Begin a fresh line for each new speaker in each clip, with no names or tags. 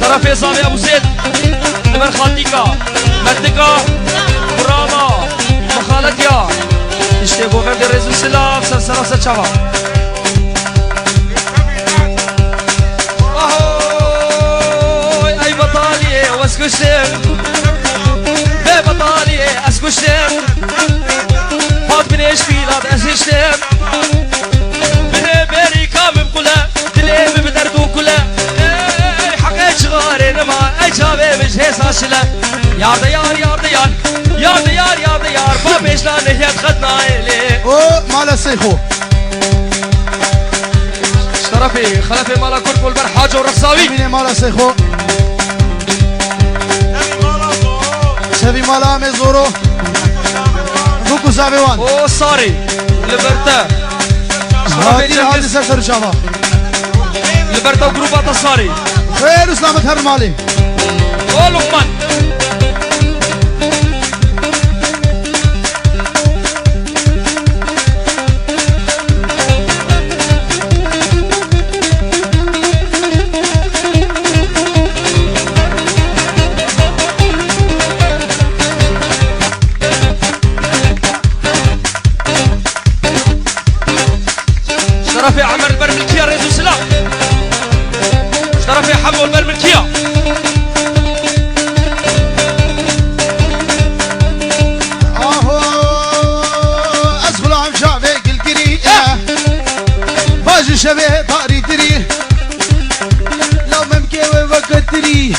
شرف صافي ابو زيد لمن خالتيكا مردكا براما مخالتيا اشتبو غير رزو سلاف سرسرا سچاوا اهوي اي بطالي واسكشتم به بطالي اسكشتم هات بنيش فيلاد اسشتم بني بري كامم كله دلي ببدردو كله ما اجابه مش ساشله يار ديار يار ديار يار ديار يار ديار فبيشنا نهيت خدنا الي
او مال السيخو
شرفي خلفي مالا كرب والبرحاج ورقصاوي
مين مال السيخو شبي مالا مزورو بوكو زابيوان
او صاري لبرتا
هادي حادثه شرشافا
لبرتا وجروبات صاري
خير اسلامت هر مالي
او لقمان شرفي عمر البرملكيه رئيس سلاح شرفي حمو البرملكيه
اهو ادخل عم شعبك الكريه باجي شبه طاري تري لو ممكن وقت تري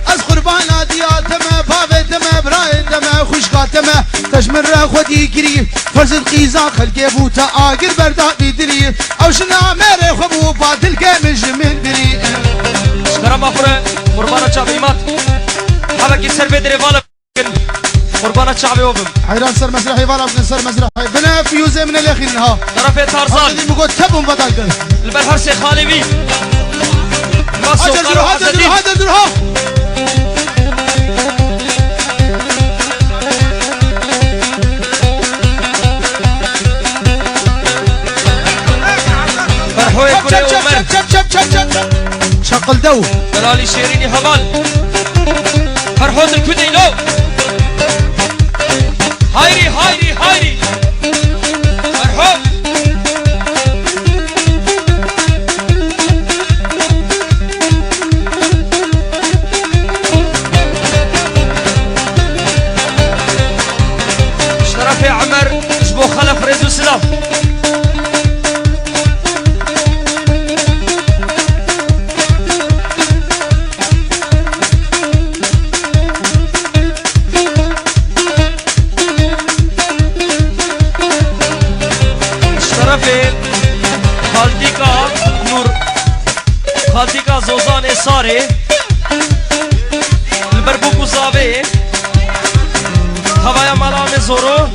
ادخل بانا دياتما بابتما برايتما خوشقاتما تجمر خودي كري فرزد قيزا خلقي بوتا آقر بردا بيدري او شنا ميري خبو بادل كامج من دري
شكرا مفره قربانة شعبي مات حبكي سر بدري فالا قربانة شعبي وبم
حيران سر مسرحي فالا بكن سر مسرحي بنا فيوزي من الاخير ها
طرفي تارزان
هذه بقول تبهم بدل
البرحرسي خالبي
هذا دروها هذا دروها هذا دروها
فرحوي كوري عمر
شقل دو
دلالي شيريني هبال فرحوت الكدينو هايري هايري هايري فرحوت شرفي عمر شبو خلف ريزو سلاف خالتيكا نور خالتيكا زوزان إصاري البربوكو زابي هوايا مالامي زورو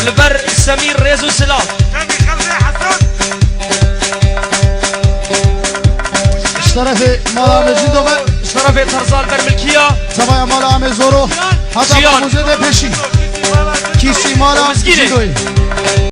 البر سمير ريزو سلاف
اشترفي مالامي جندوبه
اشترفي ترزال برملكية
سبايا مالامي زورو حتى
جيان.
مزيده بشي كيسي مالا جندوي